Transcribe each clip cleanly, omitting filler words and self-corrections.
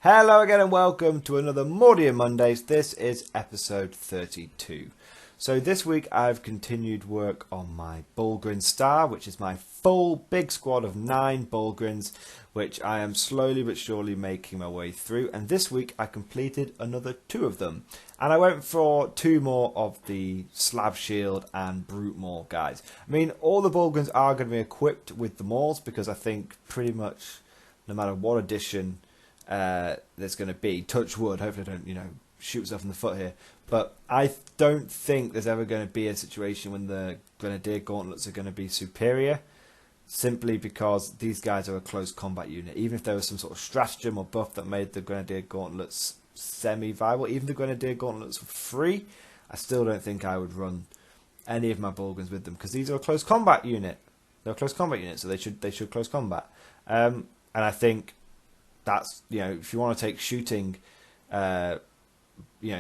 Hello again and welcome to another Mordian Mondays. This is episode 32. So this week I've continued work on my Bulgrin Star, which is my full big squad of 9 Bulgrins, which I am slowly but surely making my way through. And this week I completed another 2 of them. And I went for 2 more of the Slab Shield and Brute Maul guys. I mean, all the Bulgrins are going to be equipped with the Mauls because I think pretty much no matter what edition there's going to be, touch wood, hopefully I don't shoot myself in the foot here, but I don't think there's ever going to be a situation when the Grenadier Gauntlets are going to be superior, simply because these guys are a close combat unit. Even if there was some sort of stratagem or buff that made the Grenadier Gauntlets semi-viable, even if the Grenadier Gauntlets were free, I still don't think I would run any of my Bulgrins with them, because these are a close combat unit. They're a close combat unit, so they should close combat. And I think that's, if you want to take shooting,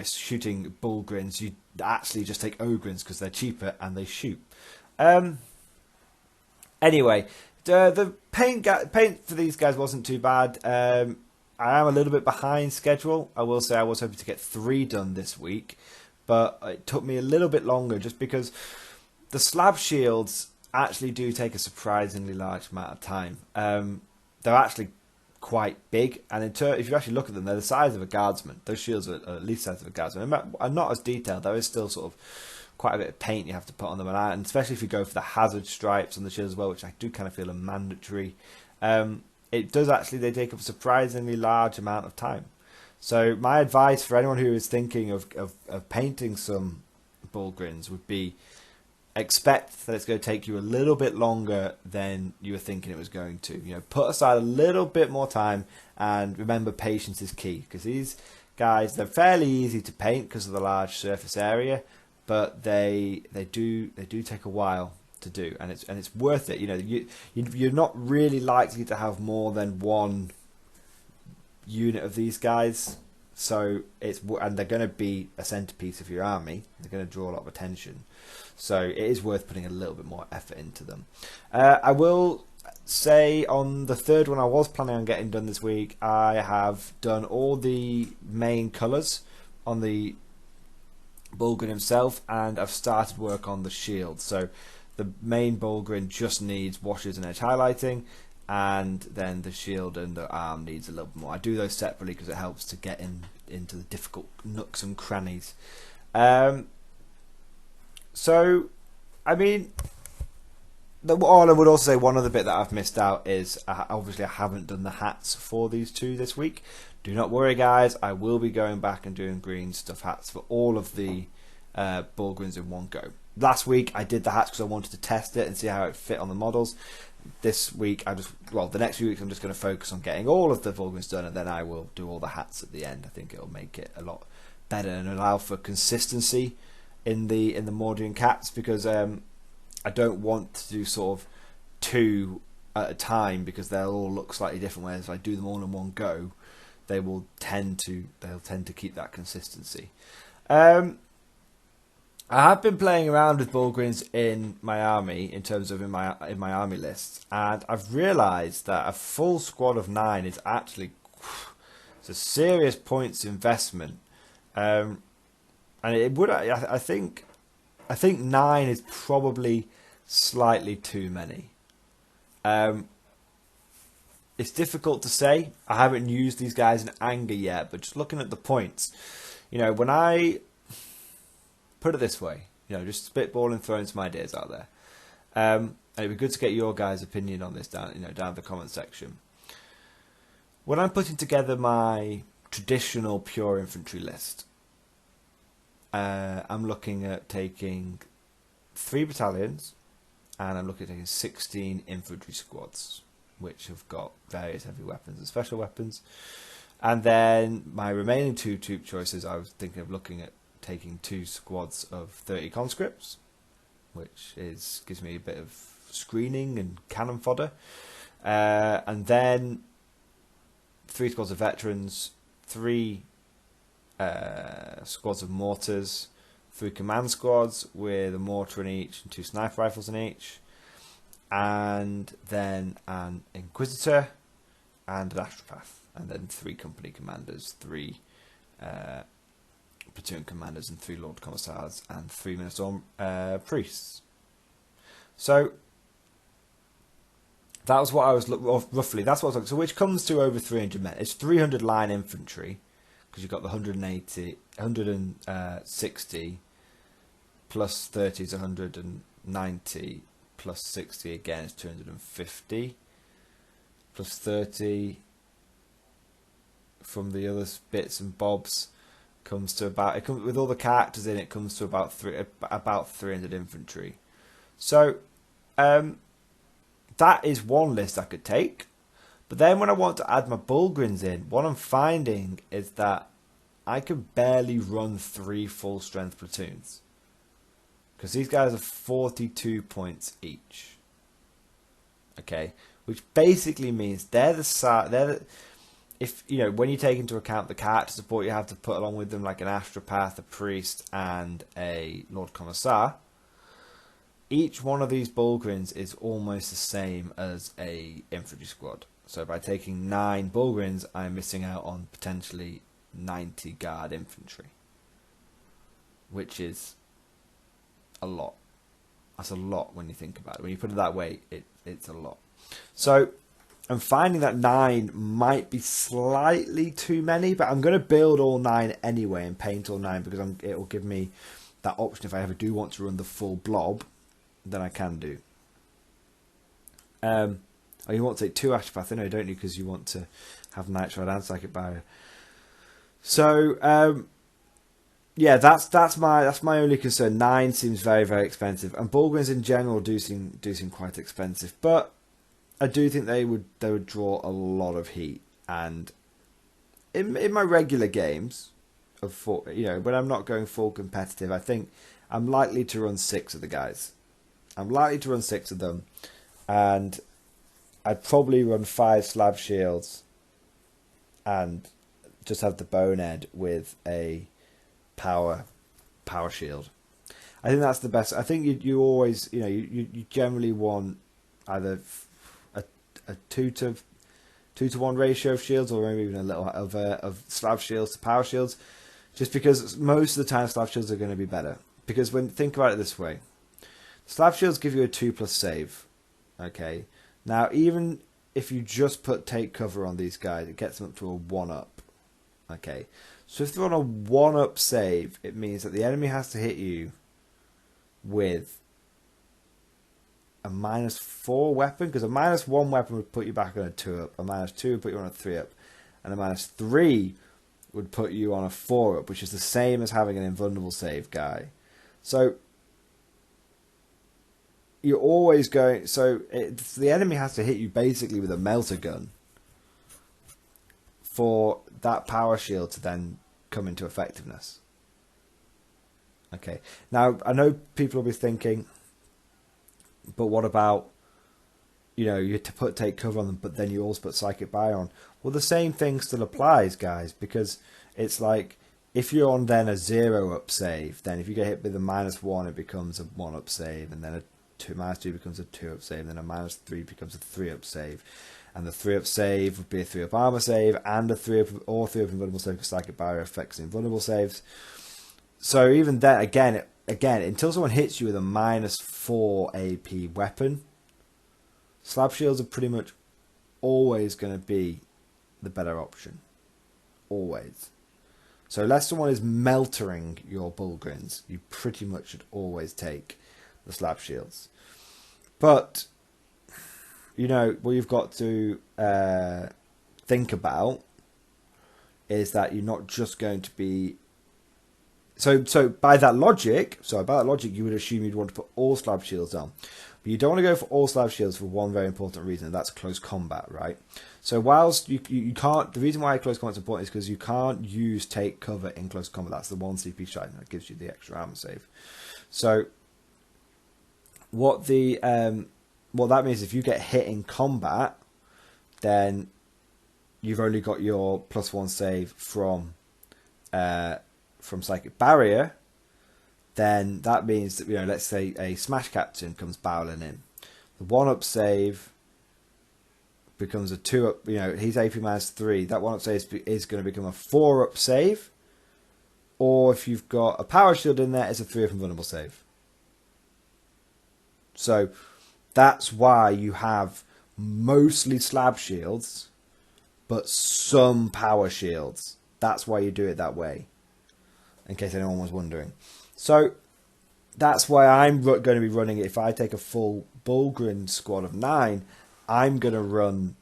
shooting Bulgrins, you actually just take Ogrins because they're cheaper and they shoot. Anyway, the paint for these guys wasn't too bad. I am a little bit behind schedule. I will say I was hoping to get 3 done this week, but it took me a little bit longer just because the slab shields actually do take a surprisingly large amount of time. They're actually quite big, and if you actually look at them, they're the size of a guardsman. Those shields are at least the size of a guardsman. And not as detailed. There is still sort of quite a bit of paint you have to put on them, and especially if you go for the hazard stripes on the shields as well, which I do kind of feel are mandatory. It does actually, they take up a surprisingly large amount of time. So my advice for anyone who is thinking of painting some Bulgrins would be, expect that it's going to take you a little bit longer than you were thinking it was going to. Put aside a little bit more time, and remember, patience is key, because these guys, they're fairly easy to paint because of the large surface area, but they do take a while to do, and it's worth it. You're not really likely to have more than 1 unit of these guys, so and they're going to be a centerpiece of your army. They're going to draw a lot of attention. So it is worth putting a little bit more effort into them. I will say on the 3rd one I was planning on getting done this week, I have done all the main colours on the Bulgrin himself, and I've started work on the shield. So the main Bulgrin just needs washes and edge highlighting, and then the shield and the arm needs a little bit more. I do those separately because it helps to get into the difficult nooks and crannies. So, I mean, I would also say one other bit that I've missed out is, obviously I haven't done the hats for these 2 this week. Do not worry, guys, I will be going back and doing green stuff hats for all of the Bulgrins in one go. Last week I did the hats because I wanted to test it and see how it fit on the models. This week, the next few weeks I'm just going to focus on getting all of the Bulgrins done, and then I will do all the hats at the end. I think it'll make it a lot better and allow for consistency in the Mordian cats, because I don't want to do sort of 2 at a time, because they'll all look slightly different. Whereas if I do them all in one go, they'll tend to keep that consistency. I have been playing around with Bulgrins in my army, in terms of in my army list, and I've realised that a full squad of 9 is actually, it's a serious points investment. And it would, I think 9 is probably slightly too many. It's difficult to say. I haven't used these guys in anger yet, but just looking at the points, when I put it this way, just spitballing, throwing some ideas out there, and it'd be good to get your guys' opinion on this down in the comment section. When I'm putting together my traditional pure infantry list, I'm looking at taking 3 battalions, and I'm looking at taking 16 infantry squads, which have got various heavy weapons and special weapons. And then my remaining 2 troop choices, I was thinking of looking at taking 2 squads of 30 conscripts, which gives me a bit of screening and cannon fodder. And then 3 squads of veterans, 3 squads of mortars, 3 command squads with a mortar in each and 2 sniper rifles in each, and then an inquisitor and an astropath. and then 3 company commanders, 3 platoon commanders, and 3 Lord Commissars, and 3 Minister priests. So that was what I was roughly. That's what I was looking. So which comes to over 300 men. It's 300 line infantry because you've got the 160 plus 30 is 190 plus 60 again is 250 plus 30 from the other bits and bobs comes to about. It comes with all the characters in. It comes to about 300 infantry. So. That is one list I could take. But then when I want to add my Bulgrins in, what I'm finding is that I could barely run 3 full strength platoons. Because these guys are 42 points each. Okay, which basically means if you know, when you take into account the character support you have to put along with them, like an Astropath, a Priest, and a Lord Commissar, each one of these Bulgrins is almost the same as a infantry squad. So by taking 9 Bulgrins, I'm missing out on potentially 90 guard infantry, which is a lot. That's a lot when you think about it. When you put it that way, it's a lot. So I'm finding that 9 might be slightly too many, but I'm going to build all 9 anyway and paint all 9 because it will give me that option if I ever do want to run the full blob. Then I can do. Oh, you want to take 2 Astropath, no, don't you? Because you want to have Nitride and Psychic Barrier. So, yeah, that's my only concern. 9 seems very, very expensive, and Bulgrins in general do seem quite expensive. But I do think they would draw a lot of heat. And in my regular games, when I'm not going full competitive, I think I'm likely to run 6 of the guys. I'm likely to run 6 of them, and I'd probably run 5 slab shields and just have the bonehead with a power shield. I think that's the best. I think you always, you generally want either a 2 to 1 ratio of shields, or maybe even a little of slab shields to power shields, just because most of the time slab shields are going to be better. Because think about it this way. Slab shields give you a 2+ save. Okay. Now, even if you just take cover on these guys, it gets them up to a 1-up. Okay. So if they're on a 1-up save, it means that the enemy has to hit you with a -4 weapon, because a -1 weapon would put you back on a 2-up, a -2 would put you on a 3-up, and a -3 would put you on a 4-up, which is the same as having an invulnerable save guy. So you're always going. So the enemy has to hit you basically with a melter gun for that power shield to then come into effectiveness. Okay. Now I know people will be thinking, but what about, you have to take cover on them, but then you also put Psychic Barrier on. Well, the same thing still applies, guys, because it's like if you're on then a 0-up save, then if you get hit with a -1, it becomes a 1-up save, and then a -2 becomes a 2-up save, and then a -3 becomes a 3-up save, and the 3-up save would be a 3-up armor save and a 3-up invulnerable save, because Psychic Barrier affects invulnerable saves. So even then, again, until someone hits you with a -4 AP weapon, slab shields are pretty much always going to be the better option. Always. So unless someone is meltering your Bulgrins, you pretty much should always take the slab shields. But, what you've got to think about is that you're not just going to be... So by that logic, you would assume you'd want to put all slab shields on. But you don't want to go for all slab shields for one very important reason, and that's close combat, right? So whilst you can't... The reason why close combat is important is because you can't use take cover in close combat. That's the 1 CP shot that gives you the extra armor save. So what that means, if you get hit in combat, then you've only got your +1 save from Psychic Barrier. Then that means that, let's say a Smash Captain comes barreling in. The 1-up save, becomes a 2-up. You know, he's AP -3. That 1-up save is going to become a 4-up save. Or if you've got a power shield in there, it's a 3-up invulnerable save. So that's why you have mostly slab shields, but some power shields. That's why you do it that way, in case anyone was wondering. So that's why I'm going to be running it. If I take a full Bulgrin squad of 9, I'm going to run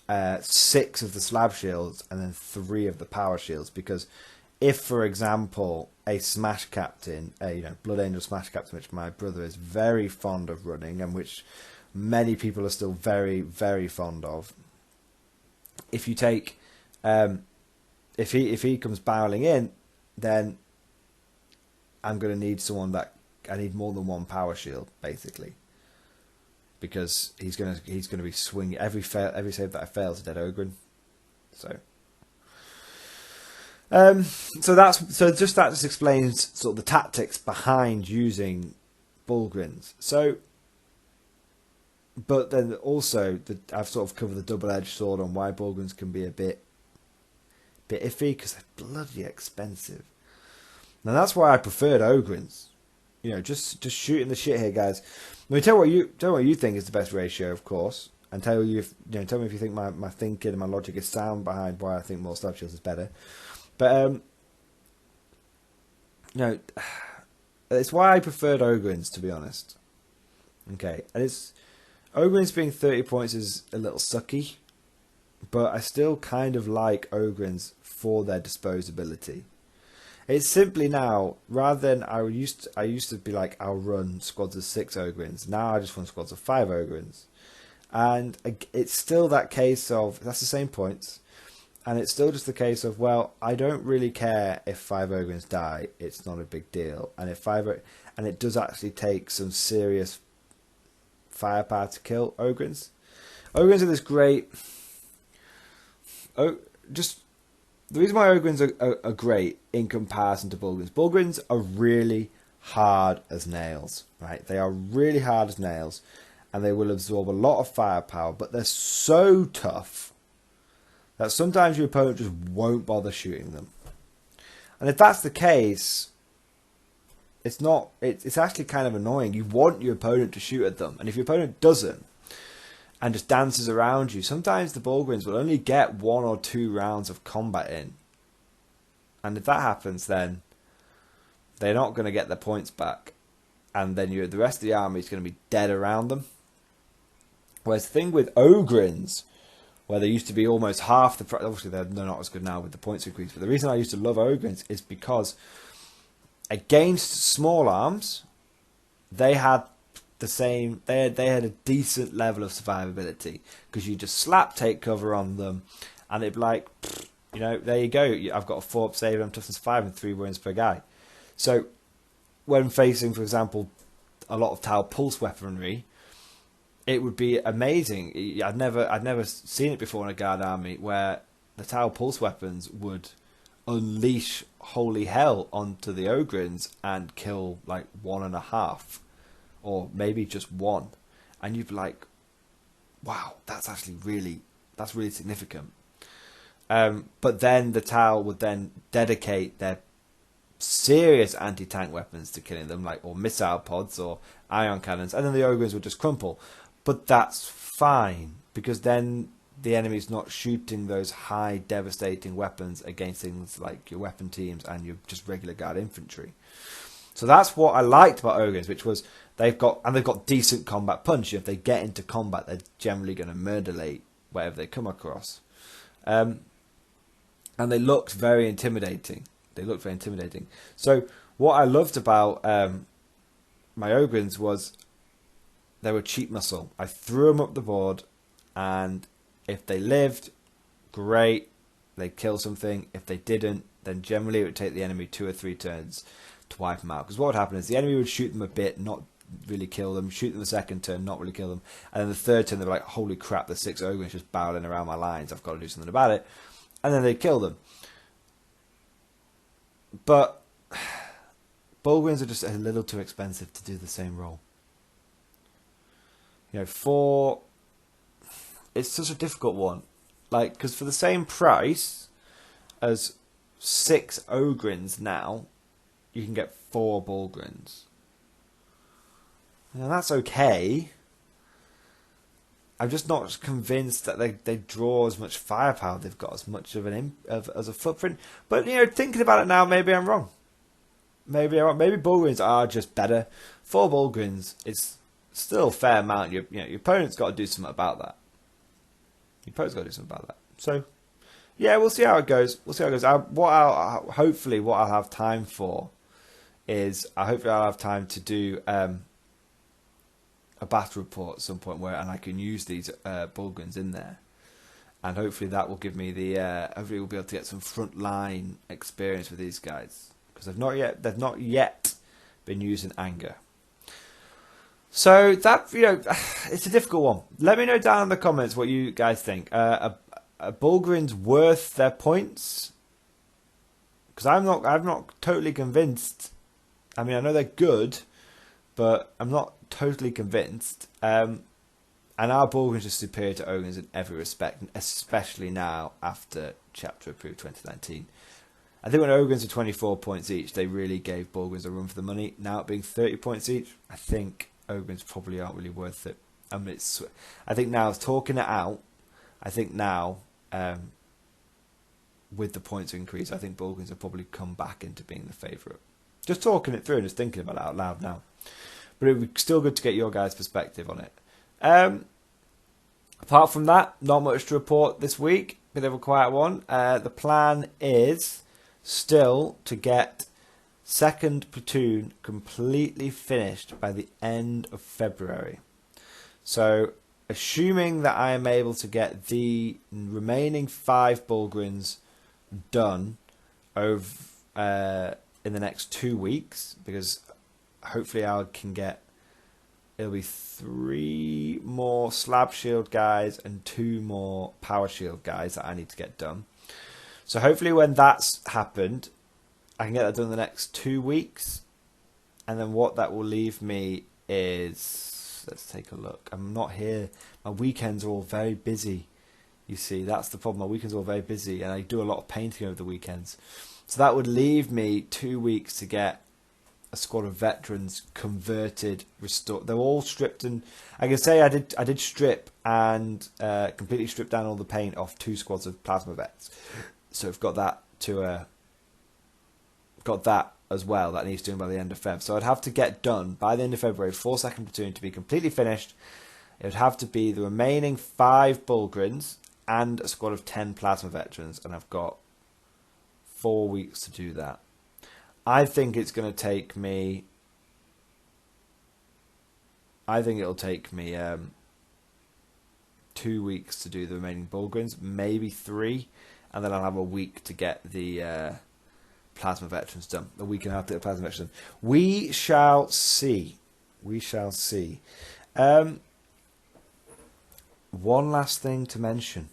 6 of the slab shields and then 3 of the power shields. Because if, for example, a Smash Captain, Blood Angel Smash Captain, which my brother is very fond of running and which many people are still very, very fond of, if you take, if he comes barreling in, then I'm going to need someone that I need more than 1 power shield, basically, because he's going to be swinging every save that I fail is a dead Ogren. So that just explains sort of the tactics behind using Bulgrins. So, but then also I've sort of covered the double-edged sword on why Bulgrins can be a bit iffy, because they're bloody expensive. Now that's why I preferred Ogrins. You know, just shooting the shit here, guys. Let me tell what you think is the best ratio, of course, and tell me if you think my thinking and my logic is sound behind why I think more slab shields is better. But it's why I preferred Ogrins, to be honest. Okay, and Ogrins being 30 points is a little sucky, but I still kind of like Ogrins for their disposability. It's simply now, rather than I used to be like, I'll run squads of 6 Ogrins. Now I just run squads of 5 Ogrins. And it's still that case of, that's the same points. And it's still just the case of, well, I don't really care if 5 Ogrins die. It's not a big deal. And and it does actually take some serious firepower to kill Ogrins. Ogrins are this great... The reason why Ogrins are great in comparison to Bulgrins are really hard as nails, right? They are really hard as nails, and they will absorb a lot of firepower, but they're so tough that sometimes your opponent just won't bother shooting them. And if that's the case, it's actually kind of annoying. You want your opponent to shoot at them, and if your opponent doesn't, and just dances around you, sometimes the Bulgrins will only get 1 or 2 rounds of combat in. And if that happens, then they're not going to get their points back. And then the rest of the army is going to be dead around them. Whereas the thing with Ogrins, where they used to be almost half the... Obviously, they're not as good now with the points increase. But the reason I used to love Ogrins is because against small arms, they had... they had a decent level of survivability, because you just slap take cover on them and it'd be like, there you go, I've got a 4-up save, I'm toughness 5 and 3 wounds per guy. So when facing, for example, a lot of Tau pulse weaponry, it would be amazing. I'd never seen it before in a guard army where the Tau pulse weapons would unleash holy hell onto the Ogrins and kill like 1.5. Or maybe just 1, and you'd be like, wow, that's really significant. But then the Tau would then dedicate their serious anti-tank weapons to killing them, or missile pods or ion cannons, and then the Ogrins would just crumple. But that's fine, because then the enemy's not shooting those high devastating weapons against things like your weapon teams and your just regular guard infantry. So that's what I liked about Ogrins, which was they've got decent combat punch. If they get into combat, they're generally going to murderate whatever they come across. And they looked very intimidating. So what I loved about my Ogrins was they were cheap muscle. I threw them up the board, and if they lived, great, they'd kill something. If they didn't, then generally it would take the enemy 2 or 3 turns to wipe them out. Because what would happen is the enemy would shoot them a bit, not really kill them, shoot them the second turn, not really kill them, and then the third turn they'd be like, holy crap, the 6 Ogrins just barreling around my lines, I've got to do something about it, and then they'd kill them. But Bulgrins are just a little too expensive to do the same role. For it's such a difficult one. Like, because for the same price as 6 Ogryns now, you can get 4 Bullgryns. Now that's okay. I'm just not convinced that they draw as much firepower. They've got as much of as a footprint. But thinking about it now, maybe I'm wrong. Maybe Bullgryns are just better. 4 Bullgryns is still a fair amount. Your opponent's got to do something about that. So, yeah, we'll see how it goes. Hopefully, what I'll have time for is I'll have time to do a battle report at some point and I can use these Bullgryns in there, and hopefully that will give me hopefully we'll be able to get some frontline experience with these guys, because they've not yet been used in anger. So that it's a difficult one. Let me know down in the comments what you guys think. Are Bullgryns worth their points? Because I'm not totally convinced. I mean, I know they're good, but I'm not totally convinced. And our Bullgryns are superior to Ogryns in every respect, and especially now after Chapter Approved 2019. I think when Ogryns were 24 points each, they really gave Bullgryns a run for the money. Now it being 30 points each, I think Ogryns probably aren't really worth it. I mean, I think now, talking it out, I think now, with the points increase, I think Bullgryns have probably come back into being the favourite. Just talking it through and just thinking about it out loud now. But it would be still good to get your guys' perspective on it. Apart from that, not much to report this week. Bit of a quiet one. The plan is still to get 2nd Platoon completely finished by the end of February. So, assuming that I am able to get the remaining 5 Bullgryns done over in the next 2 weeks, because hopefully it'll be 3 more slab shield guys and 2 more power shield guys that I need to get done. So hopefully when that's happened, I can get that done in the next 2 weeks. And then what that will leave me is, let's take a look. I'm not here. My weekends are all very busy. You see, that's the problem. My weekends are all very busy, and I do a lot of painting over the weekends. So that would leave me 2 weeks to get a squad of veterans converted, restored. They're all stripped, and I can say I did strip and completely strip down all the paint off 2 squads of plasma vets. So I've got that as well. That needs doing by the end of Feb. So I'd have to get done by the end of February for 2nd Platoon to be completely finished. It would have to be the remaining 5 Bullgryns and a squad of 10 plasma veterans, and I've got 4 weeks to do that. I think it's going to take me. I think it'll take me 2 weeks to do the remaining Bullgryns, maybe 3, and then I'll have a week to get the plasma veterans done. A week and a half to get the plasma veterans done. We shall see. One last thing to mention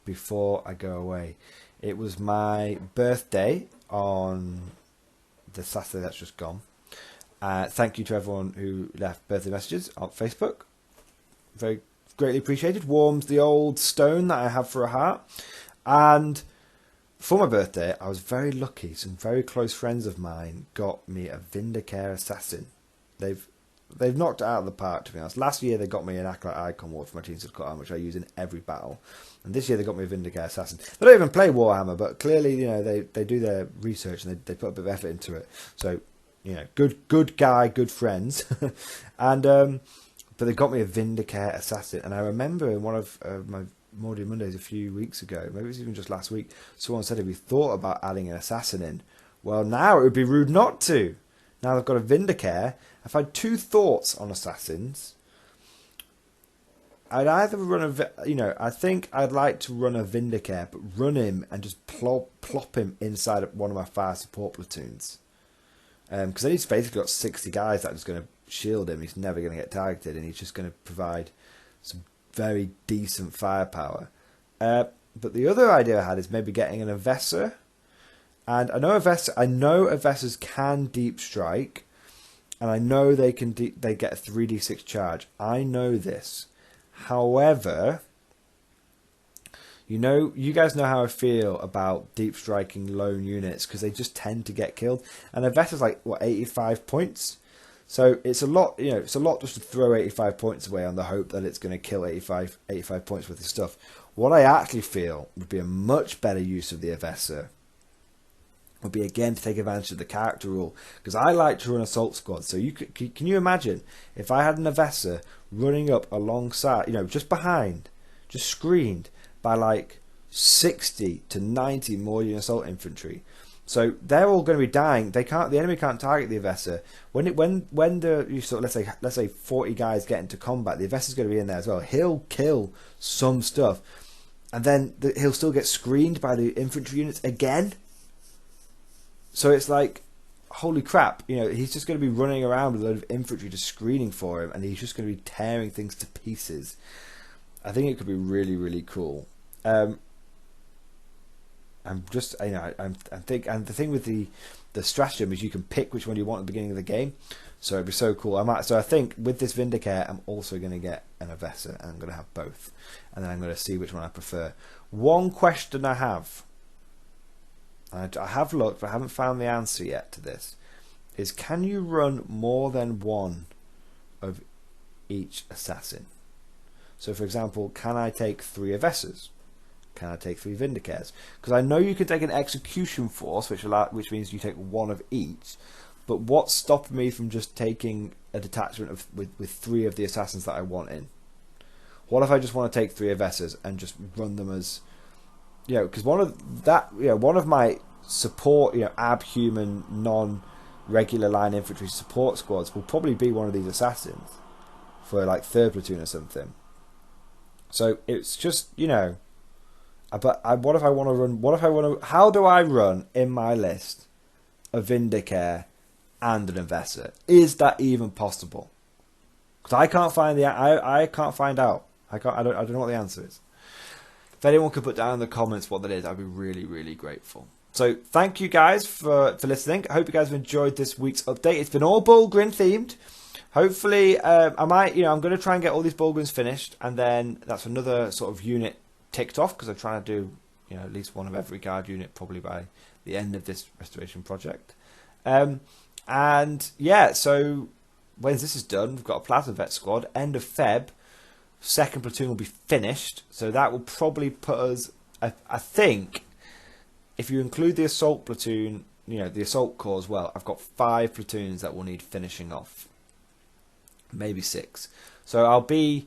before I go away. It was my birthday on the Saturday that's just gone. Thank you to everyone who left birthday messages on Facebook. Very greatly appreciated. Warms the old stone that I have for a heart. And for my birthday, I was very lucky. Some very close friends of mine got me a Vindicare Assassin. They've knocked it out of the park, to be honest. Last year they got me an Acolyte Icon Ward for my Teams of Cut, which I use in every battle. And this year they got me a Vindicare Assassin. They don't even play Warhammer, but clearly, they do their research and they put a bit of effort into it. So, good guy, good friends. And but they got me a Vindicare Assassin. And I remember in one of my Mordian Mondays a few weeks ago, maybe it was even just last week, someone said if we thought about adding an Assassin in, well, now it would be rude not to. Now I've got a Vindicare. I've had 2 thoughts on Assassins. I'd either run I think I'd like to run a Vindicare, but run him and just plop him inside of one of my fire support platoons. Because then he's basically got 60 guys that are just going to shield him. He's never going to get targeted, and he's just going to provide some very decent firepower. But the other idea I had is maybe getting an Avessor. And I know Avessors can deep strike, and I know they get a 3d6 charge. I know this. However, You guys know how I feel about deep striking lone units because they just tend to get killed. And a vet is like, what, 85 points? So it's a lot, it's a lot just to throw 85 points away on the hope that it's going to kill 85 points worth of stuff. What I actually feel would be a much better use of the Avessa would be, again, to take advantage of the character rule. Because I like to run assault squads. So can you imagine if I had an Avessa running up alongside, just behind, just screened by like 60 to 90 Mordian assault infantry. So they're all going to be dying. The enemy can't target the Avessa. Let's say 40 guys get into combat, the Avessa's going to be in there as well. He'll kill some stuff, and then he'll still get screened by the infantry units again. So it's like, holy crap! He's just going to be running around with a load of infantry just screening for him, and he's just going to be tearing things to pieces. I think it could be really, really cool. And the thing with the stratagem is you can pick which one you want at the beginning of the game, so it'd be so cool. So I think with this Vindicare, I'm also going to get an Avessa, and I'm going to have both, and then I'm going to see which one I prefer. One question I have, and I have looked, but I haven't found the answer yet to this, is can you run more than one of each assassin? So, for example, can I take 3 Avessas? Can I take 3 Vindicares? Because I know you can take an execution force, which means you take 1 of each. But what's stopping me from just taking a detachment with 3 of the assassins that I want in? What if I just want to take 3 Avessas and just run them as, because one of my support, abhuman, non-regular line infantry support squads will probably be one of these assassins for like 3rd platoon or something. So it's just, but what if I want to run? How do I run in my list a Vindicare and an Avessa? Is that even possible? Because I can't find I can't find out. I don't know what the answer is. If anyone could put down in the comments what that is, I'd be really, really grateful. So thank you guys for listening. I hope you guys have enjoyed this week's update. It's been all Bullgrin themed. Hopefully, I'm going to try and get all these Bullgrins finished, and then that's another sort of unit ticked off, because I'm trying to do, at least one of every guard unit probably by the end of this restoration project. And yeah, so when this is done, we've got a Plasma Vet squad. End of Feb, 2nd platoon will be finished, so that will probably put us, I think, if you include the assault platoon, the assault corps as well, I've got 5 platoons that will need finishing off. Maybe 6. So I'll be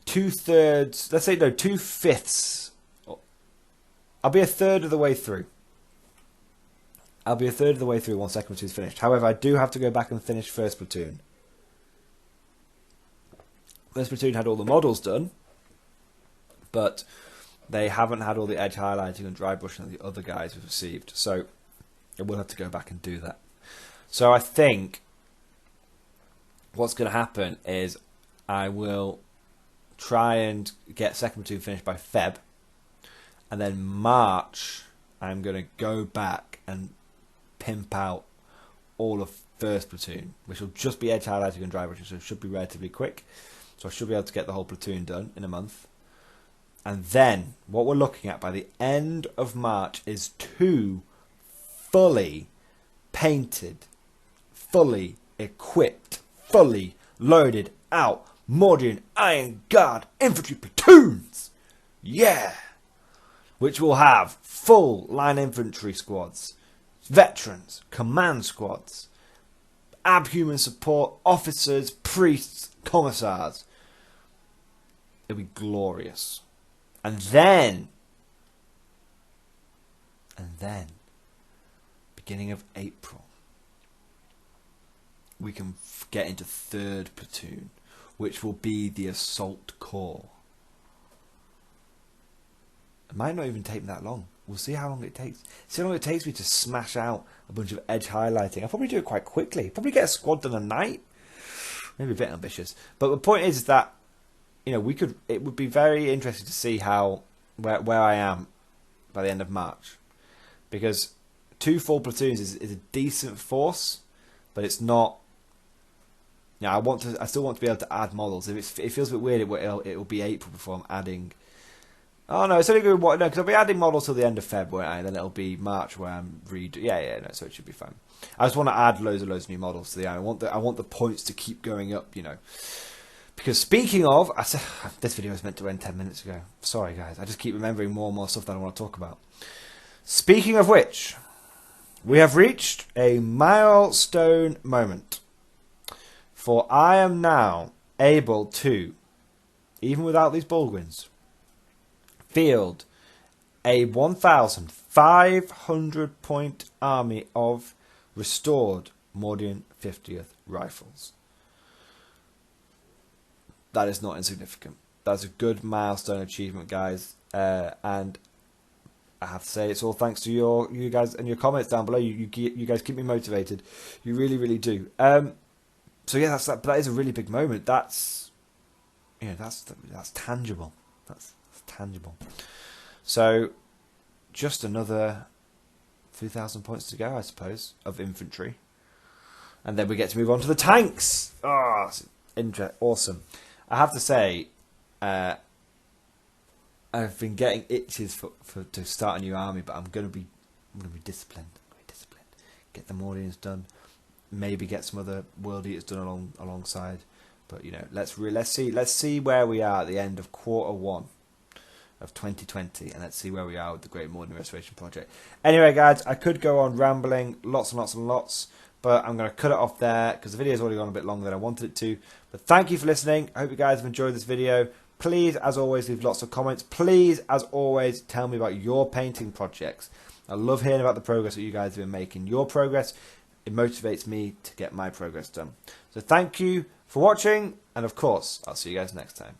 2/3, let's say 2/5. I'll be a third of the way through. I'll be a third of the way through once 2nd platoon is finished. However, I do have to go back and finish 1st platoon. 1st platoon had all the models done, but they haven't had all the edge highlighting and dry brushing that the other guys have received. So I will have to go back and do that. So I think what's going to happen is I will try and get 2nd platoon finished by Feb, and then March I'm going to go back and pimp out all of 1st platoon, which will just be edge highlighting and dry brushing, so it should be relatively quick. So I should be able to get the whole platoon done in a month. And then what we're looking at by the end of March is 2 fully painted, fully equipped, fully loaded out Mordian Iron Guard infantry platoons. Yeah! Which will have full line infantry squads, veterans, command squads, abhuman support, officers, priests, commissars. It'll be glorious. And then, beginning of April, we can get into 3rd platoon, which will be the assault corps. It might not even take me that long. We'll see how long it takes. See how long it takes me to smash out a bunch of edge highlighting. I'll probably do it quite quickly. Probably get a squad done a night. Maybe a bit ambitious. But the point is that, it would be very interesting to see where I am by the end of March. Because 2 full platoons is a decent force, but it's not. I still want to be able to add models. If it feels a bit weird, it will be April before I'm adding Oh no, it's only going to be no, because I'll be adding models till the end of February, and then it'll be March where I'm no, so it should be fine. I just want to add loads of new models to the army. I want the points to keep going up, you know. Because speaking of, I said this video was meant to end 10 minutes ago. Sorry guys, I just keep remembering more and more stuff that I want to talk about. Speaking of which, we have reached a milestone moment. For I am now able to, even without these Baldwins, field a 1,500 point army of restored Mordian 50th rifles. That is not insignificant. That's a good milestone achievement, guys. And I have to say, it's all thanks to you guys and your comments down below. You guys keep me motivated. You really, really do. So yeah, that is a really big moment. That's tangible. That's tangible. So just another 2,000 points to go, I suppose, of infantry, and then we get to move on to the tanks. Oh, awesome! I have to say, I've been getting itches to start a new army, but I'm gonna be disciplined. Get the Mordians done. Maybe get some other World Eaters done alongside. But you know, let's see where we are at the end of Q1 of 2020, and let's see where we are with the Great Mordian Restoration Project. Anyway, guys, I could go on rambling lots and lots and lots, but I'm going to cut it off there because the video's already gone a bit longer than I wanted it to. But thank you for listening. I hope you guys have enjoyed this video. Please, as always, leave lots of comments. Please, as always, tell me about your painting projects. I love hearing about the progress that you guys have been making. Your progress, it motivates me to get my progress done. So thank you for watching, and of course, I'll see you guys next time.